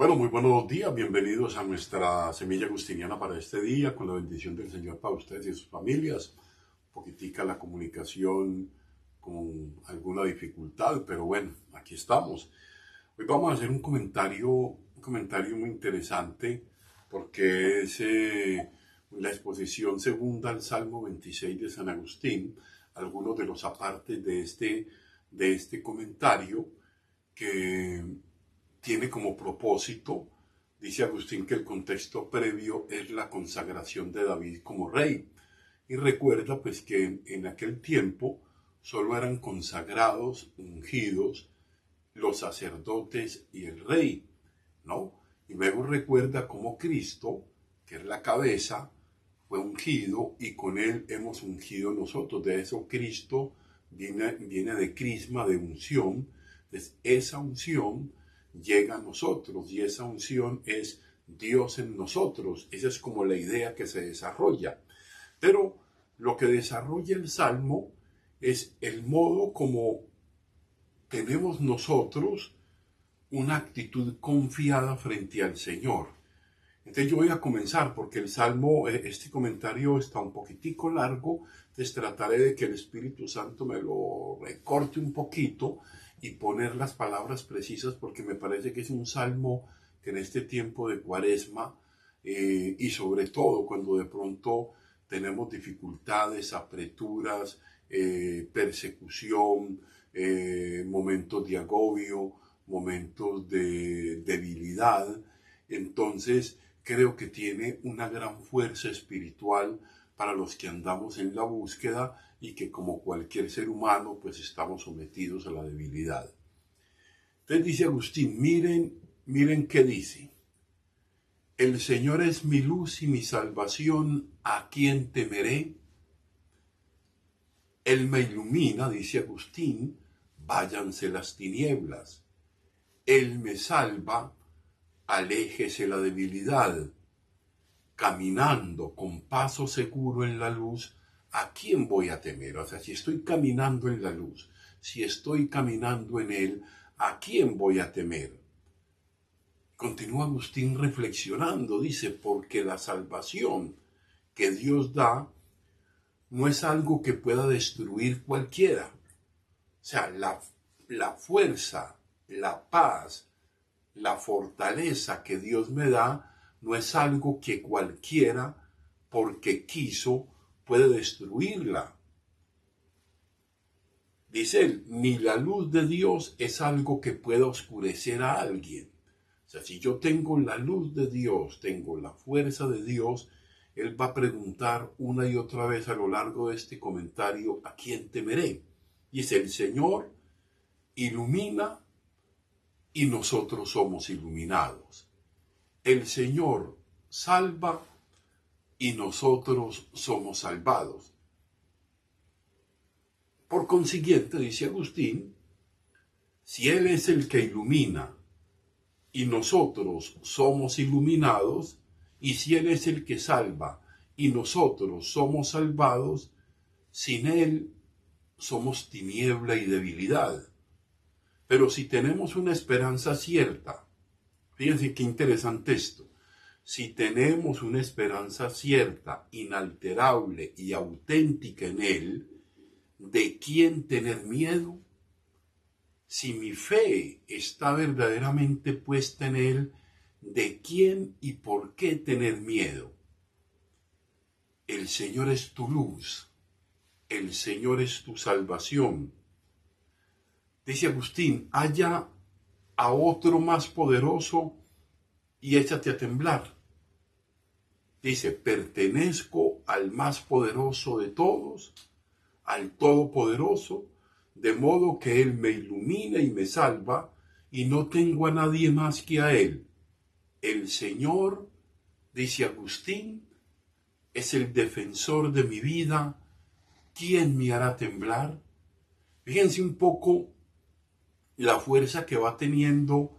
Bueno, muy buenos días, bienvenidos a nuestra semilla agustiniana para este día, con la bendición del Señor para ustedes y sus familias. Un poquitica la comunicación con alguna dificultad, pero bueno, aquí estamos. Hoy vamos a hacer un comentario muy interesante, porque es la exposición segunda al Salmo 26 de San Agustín, algunos de los apartes de este comentario que tiene como propósito, dice Agustín, que el contexto previo es la consagración de David como rey. Y recuerda pues que en aquel tiempo solo eran consagrados, ungidos, los sacerdotes y el rey, ¿no? Y luego recuerda cómo Cristo, que es la cabeza, fue ungido y con él hemos ungido nosotros. De eso Cristo viene de crisma, de unción. Entonces, esa unción llega a nosotros y esa unción es Dios en nosotros. Esa es como la idea que se desarrolla. Pero lo que desarrolla el Salmo es el modo como tenemos nosotros una actitud confiada frente al Señor. Entonces yo voy a comenzar porque el Salmo, este comentario está un poquitico largo, entonces trataré de que el Espíritu Santo me lo recorte un poquito y poner las palabras precisas, porque me parece que es un Salmo que en este tiempo de Cuaresma, y sobre todo cuando de pronto tenemos dificultades, apreturas, persecución, momentos de agobio, momentos de debilidad, entonces creo que tiene una gran fuerza espiritual para los que andamos en la búsqueda y que, como cualquier ser humano, pues estamos sometidos a la debilidad. Entonces dice Agustín, miren qué dice: el Señor es mi luz y mi salvación, ¿a quién temeré? Él me ilumina, dice Agustín, váyanse las tinieblas. Él me salva, aléjese la debilidad. Caminando con paso seguro en la luz, ¿a quién voy a temer? O sea, si estoy caminando en la luz, si estoy caminando en él, ¿a quién voy a temer? Continúa Agustín reflexionando, dice, porque la salvación que Dios da no es algo que pueda destruir cualquiera. O sea, la fuerza, la paz, la fortaleza que Dios me da no es algo que cualquiera, porque quiso, puede destruirla. Dice él, ni la luz de Dios es algo que pueda oscurecer a alguien. O sea, si yo tengo la luz de Dios, tengo la fuerza de Dios, él va a preguntar una y otra vez a lo largo de este comentario, ¿a quién temeré? Dice, el Señor ilumina y nosotros somos iluminados. El Señor salva y nosotros somos salvados. Por consiguiente, dice Agustín, si Él es el que ilumina y nosotros somos iluminados, y si Él es el que salva y nosotros somos salvados, sin Él somos tiniebla y debilidad. Pero si tenemos una esperanza cierta, fíjense qué interesante esto, si tenemos una esperanza cierta, inalterable y auténtica en Él, ¿de quién tener miedo? Si mi fe está verdaderamente puesta en Él, ¿de quién y por qué tener miedo? El Señor es tu luz, el Señor es tu salvación. Dice Agustín, halla a otro más poderoso y échate a temblar. Dice, pertenezco al más poderoso de todos, al Todopoderoso, de modo que Él me ilumina y me salva, y no tengo a nadie más que a Él. El Señor, dice Agustín, es el defensor de mi vida. ¿Quién me hará temblar? Fíjense un poco la fuerza que va teniendo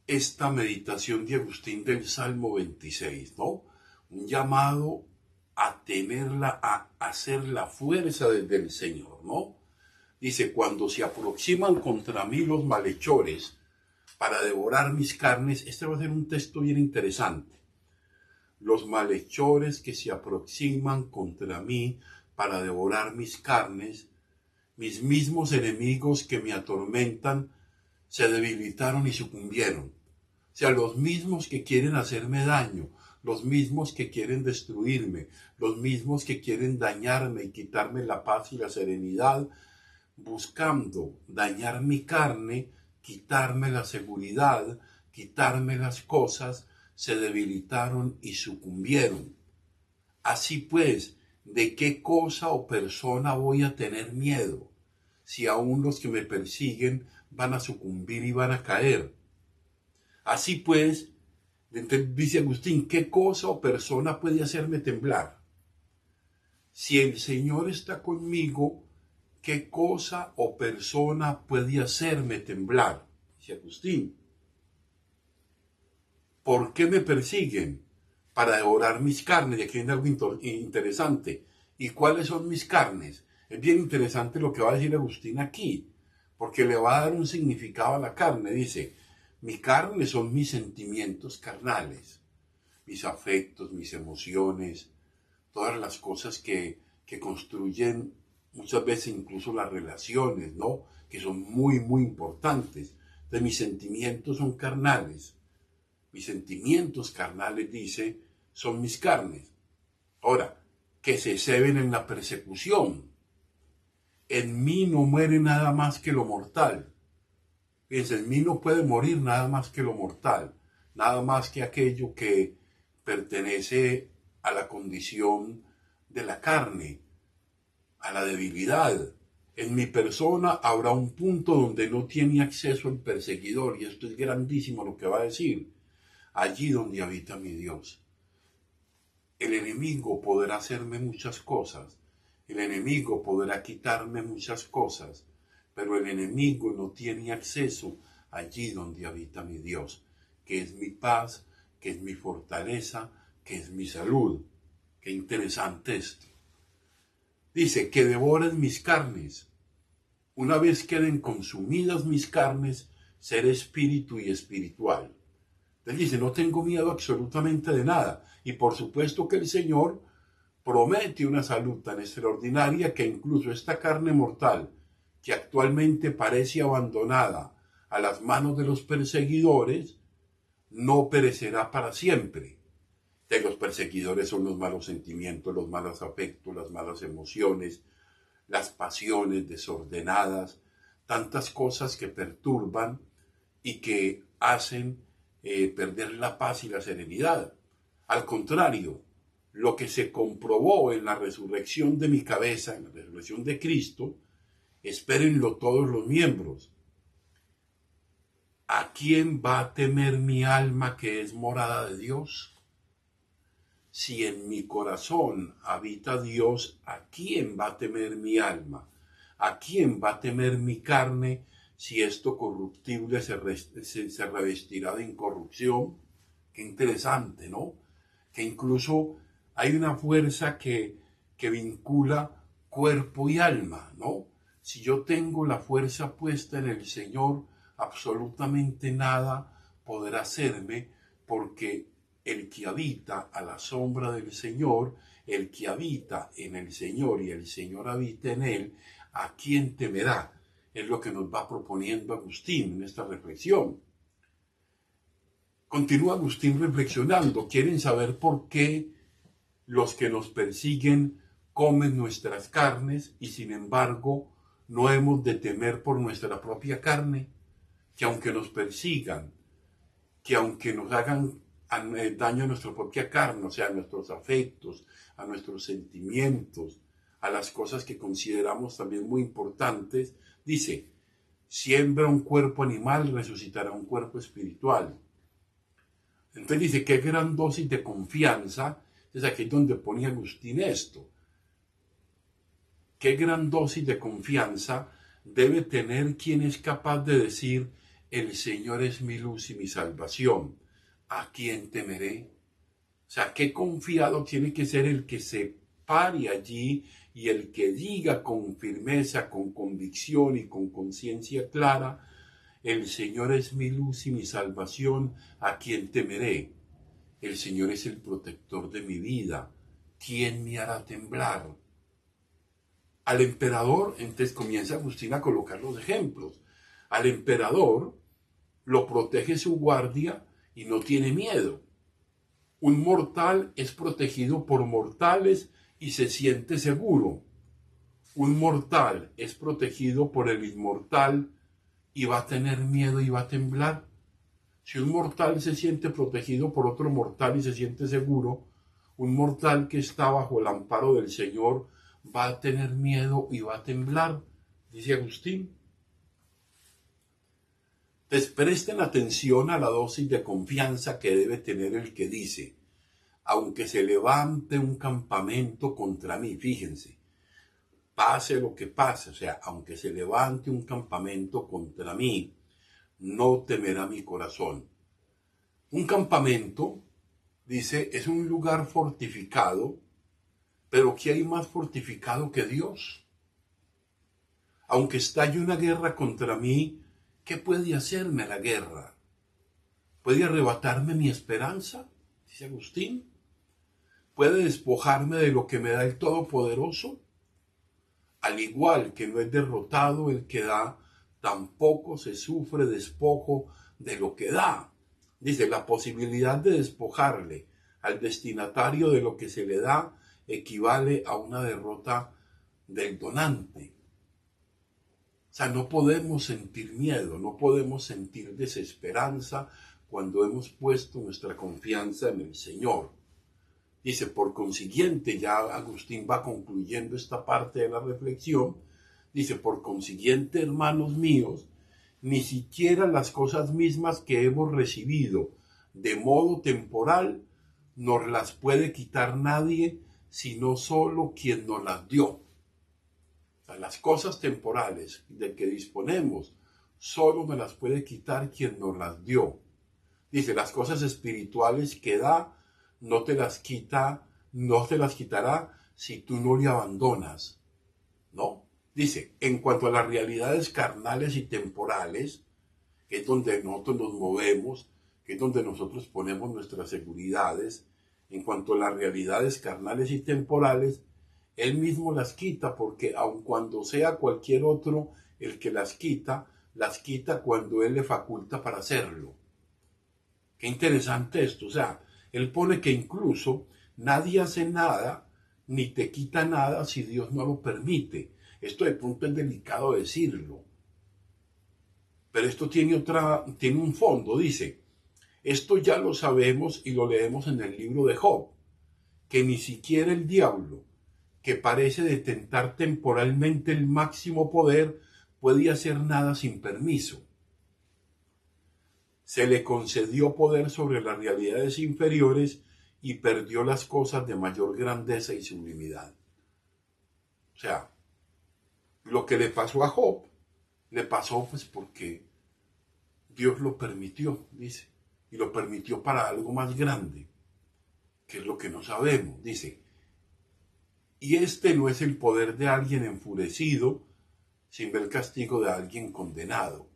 esta meditación de Agustín del Salmo 26, ¿no? Un llamado a tenerla, a hacer la fuerza desde el Señor, ¿no? Dice, cuando se aproximan contra mí los malhechores para devorar mis carnes. Este va a ser un texto bien interesante. Los malhechores que se aproximan contra mí para devorar mis carnes, mis mismos enemigos que me atormentan, se debilitaron y sucumbieron. O sea, los mismos que quieren hacerme daño, los mismos que quieren destruirme, los mismos que quieren dañarme y quitarme la paz y la serenidad, buscando dañar mi carne, quitarme la seguridad, quitarme las cosas, se debilitaron y sucumbieron. Así pues, ¿de qué cosa o persona voy a tener miedo? Si aún los que me persiguen van a sucumbir y van a caer. Así pues, dice Agustín, ¿qué cosa o persona puede hacerme temblar? Si el Señor está conmigo, ¿qué cosa o persona puede hacerme temblar? Dice Agustín. ¿Por qué me persiguen? Para devorar mis carnes. Y aquí viene algo interesante. ¿Y cuáles son mis carnes? Es bien interesante lo que va a decir Agustín aquí, porque le va a dar un significado a la carne. Dice, mi carne son mis sentimientos carnales, mis afectos, mis emociones, todas las cosas que construyen muchas veces incluso las relaciones, ¿no? Que son muy, muy importantes. Entonces mis sentimientos son carnales. Mis sentimientos carnales, dice, son mis carnes. Ahora, que se ceben en la persecución. En mí no muere nada más que lo mortal. Fíjense, en mí no puede morir nada más que lo mortal, nada más que aquello que pertenece a la condición de la carne, a la debilidad. En mi persona habrá un punto donde no tiene acceso el perseguidor, y esto es grandísimo lo que va a decir. Allí donde habita mi Dios. El enemigo podrá hacerme muchas cosas, el enemigo podrá quitarme muchas cosas, pero el enemigo no tiene acceso allí donde habita mi Dios, que es mi paz, que es mi fortaleza, que es mi salud. Qué interesante esto. Dice, que devoren mis carnes. Una vez queden consumidas mis carnes, seré espíritu y espiritual. Él dice, no tengo miedo absolutamente de nada. Y por supuesto que el Señor promete una salud tan extraordinaria que incluso esta carne mortal, que actualmente parece abandonada a las manos de los perseguidores, no perecerá para siempre. De los perseguidores son los malos sentimientos, los malos afectos, las malas emociones, las pasiones desordenadas, tantas cosas que perturban y que hacen perder la paz y la serenidad. Al contrario, lo que se comprobó en la resurrección de mi cabeza, en la resurrección de Cristo, espérenlo todos los miembros. ¿A quién va a temer mi alma que es morada de Dios? Si en mi corazón habita Dios, ¿a quién va a temer mi alma? ¿A quién va a temer mi carne si esto corruptible se revestirá de incorrupción? Qué interesante, ¿no? Que incluso hay una fuerza que vincula cuerpo y alma, ¿no? Si yo tengo la fuerza puesta en el Señor, absolutamente nada podrá hacerme, porque el que habita a la sombra del Señor, el que habita en el Señor y el Señor habita en él, ¿a quién temerá? Es lo que nos va proponiendo Agustín en esta reflexión. Continúa Agustín reflexionando. ¿Quieren saber por qué los que nos persiguen comen nuestras carnes y sin embargo no hemos de temer por nuestra propia carne? Que aunque nos persigan, que aunque nos hagan daño a nuestra propia carne, o sea, a nuestros afectos, a nuestros sentimientos, a las cosas que consideramos también muy importantes, dice, siembra un cuerpo animal, resucitará un cuerpo espiritual. Entonces dice, qué gran dosis de confianza, es aquí donde pone Agustín esto, qué gran dosis de confianza debe tener quien es capaz de decir, el Señor es mi luz y mi salvación, ¿a quién temeré? O sea, qué confiado tiene que ser el que se pare allí y el que diga con firmeza, con convicción y con conciencia clara, el Señor es mi luz y mi salvación, ¿a quién temeré? El Señor es el protector de mi vida, ¿quién me hará temblar? Al emperador, entonces comienza Agustín a colocar los ejemplos. Al emperador lo protege su guardia y no tiene miedo. Un mortal es protegido por mortales y se siente seguro. Un mortal es protegido por el inmortal y va a tener miedo y va a temblar. Si un mortal se siente protegido por otro mortal y se siente seguro, un mortal que está bajo el amparo del Señor va a tener miedo y va a temblar, dice Agustín. Entonces presten atención a la dosis de confianza que debe tener el que dice, aunque se levante un campamento contra mí, fíjense, pase lo que pase, o sea, aunque se levante un campamento contra mí, no temerá mi corazón. Un campamento, dice, es un lugar fortificado, pero ¿qué hay más fortificado que Dios? Aunque estalle una guerra contra mí, ¿qué puede hacerme la guerra? ¿Puede arrebatarme mi esperanza? Dice Agustín. ¿Puede despojarme de lo que me da el Todopoderoso? Al igual que no es derrotado el que da, tampoco se sufre despojo de lo que da. Dice, la posibilidad de despojarle al destinatario de lo que se le da equivale a una derrota del donante. O sea, no podemos sentir miedo, no podemos sentir desesperanza cuando hemos puesto nuestra confianza en el Señor. Dice, por consiguiente, ya Agustín va concluyendo esta parte de la reflexión, dice, por consiguiente, hermanos míos, ni siquiera las cosas mismas que hemos recibido de modo temporal nos las puede quitar nadie, sino solo quien nos las dio. Las cosas temporales de que disponemos, solo nos las puede quitar quien nos las dio. Dice, las cosas espirituales que da, no te las quitará si tú no le abandonas. ¿No? Dice, en cuanto a las realidades carnales y temporales, que es donde nosotros nos movemos, que es donde nosotros ponemos nuestras seguridades, en cuanto a las realidades carnales y temporales, Él mismo las quita, porque aun cuando sea cualquier otro el que las quita cuando Él le faculta para hacerlo. Qué interesante esto, o sea, Él pone que incluso nadie hace nada ni te quita nada si Dios no lo permite. Esto de pronto es delicado decirlo, pero esto tiene un fondo, dice, esto ya lo sabemos y lo leemos en el libro de Job, que ni siquiera el diablo, que parece detentar temporalmente el máximo poder, puede hacer nada sin permiso. Se le concedió poder sobre las realidades inferiores y perdió las cosas de mayor grandeza y sublimidad. O sea, lo que le pasó a Job, le pasó pues porque Dios lo permitió, dice, y lo permitió para algo más grande, que es lo que no sabemos, dice. Y este no es el poder de alguien enfurecido, sin ver el castigo de alguien condenado,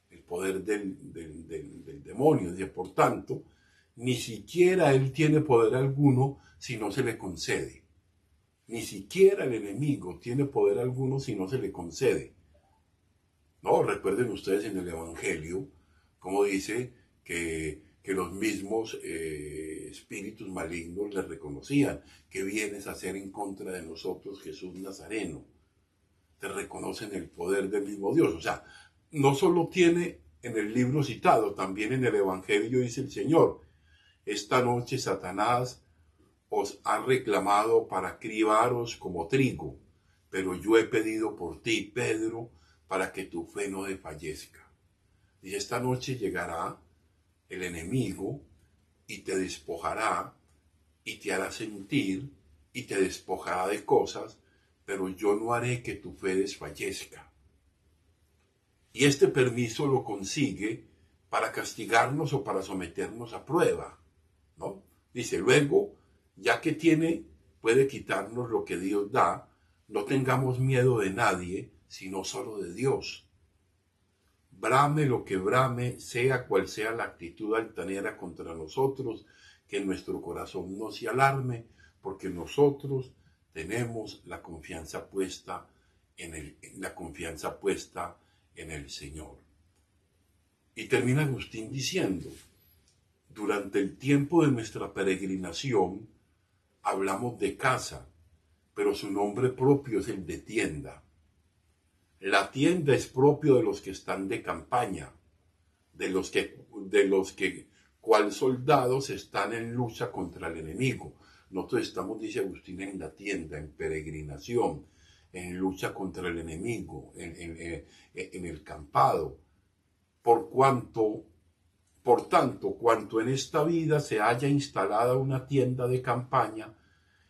el poder del demonio. Dice, por tanto, ni siquiera él tiene poder alguno si no se le concede. Ni siquiera el enemigo tiene poder alguno si no se le concede. No, recuerden ustedes en el Evangelio, como dice que los mismos espíritus malignos le reconocían. ¿Qué vienes a hacer en contra de nosotros, Jesús Nazareno? Te reconocen el poder del mismo Dios. O sea, no solo tiene en el libro citado, también en el Evangelio dice el Señor, esta noche Satanás os ha reclamado para cribaros como trigo, pero yo he pedido por ti, Pedro, para que tu fe no desfallezca. Y esta noche llegará el enemigo y te despojará y te hará sentir y te despojará de cosas, pero yo no haré que tu fe desfallezca. Y este permiso lo consigue para castigarnos o para someternos a prueba, ¿no? Dice, luego, ya que puede quitarnos lo que Dios da, no tengamos miedo de nadie, sino solo de Dios. brame lo que brame, sea cual sea la actitud altanera contra nosotros, que nuestro corazón no se alarme, porque nosotros tenemos la confianza puesta en el Señor. Y termina Agustín diciendo: durante el tiempo de nuestra peregrinación hablamos de casa, pero su nombre propio es el de tienda. La tienda es propio de los que están de campaña, de los que cual soldados están en lucha contra el enemigo. Nosotros estamos, dice Agustín, en la tienda, en peregrinación, en lucha contra el enemigo, en el campado. Por tanto, cuanto en esta vida se haya instalada una tienda de campaña,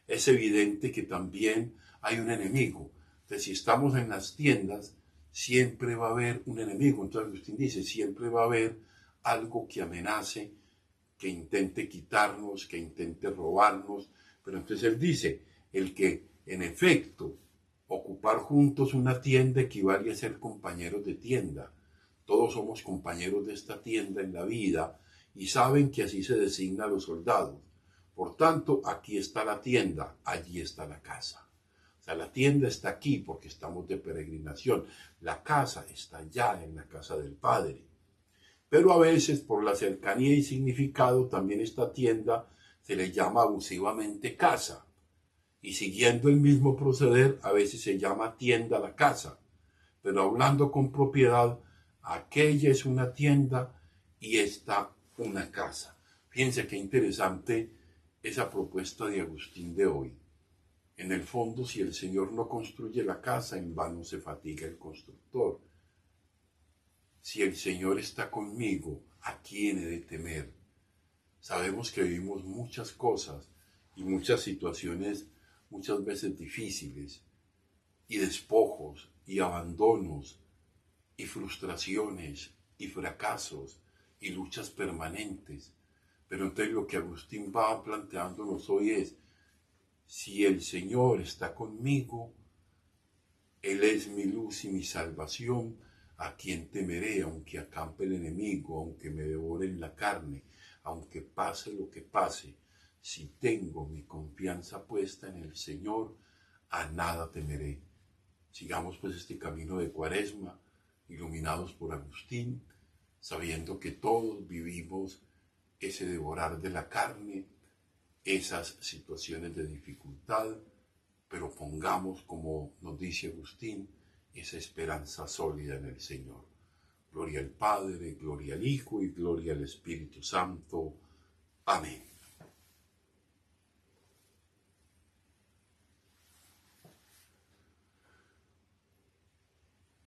es evidente que también hay un enemigo. Entonces, si estamos en las tiendas, siempre va a haber un enemigo. Entonces Agustín dice, siempre va a haber algo que amenace, que intente quitarnos, que intente robarnos. Pero entonces él dice, el que en efecto ocupar juntos una tienda equivale a ser compañeros de tienda. Todos somos compañeros de esta tienda en la vida y saben que así se designa a los soldados. Por tanto, aquí está la tienda, allí está la casa. O sea, la tienda está aquí porque estamos de peregrinación. La casa está allá en la casa del Padre. Pero a veces, por la cercanía y significado, también esta tienda se le llama abusivamente casa. Y siguiendo el mismo proceder, a veces se llama tienda la casa. Pero hablando con propiedad, aquella es una tienda y esta una casa. Fíjense qué interesante esa propuesta de Agustín de hoy. En el fondo, si el Señor no construye la casa, en vano se fatiga el constructor. Si el Señor está conmigo, ¿a quién he de temer? Sabemos que vivimos muchas cosas y muchas situaciones muchas veces difíciles, y despojos, y abandonos, y frustraciones, y fracasos, y luchas permanentes. Pero entonces lo que Agustín va planteándonos hoy es, si el Señor está conmigo, Él es mi luz y mi salvación, ¿a quién temeré? Aunque acampe el enemigo, aunque me devoren la carne, aunque pase lo que pase, si tengo mi confianza puesta en el Señor, a nada temeré. Sigamos pues este camino de Cuaresma, iluminados por Agustín, sabiendo que todos vivimos ese devorar de la carne, esas situaciones de dificultad, pero pongamos, como nos dice Agustín, esa esperanza sólida en el Señor. Gloria al Padre, gloria al Hijo y gloria al Espíritu Santo. Amén.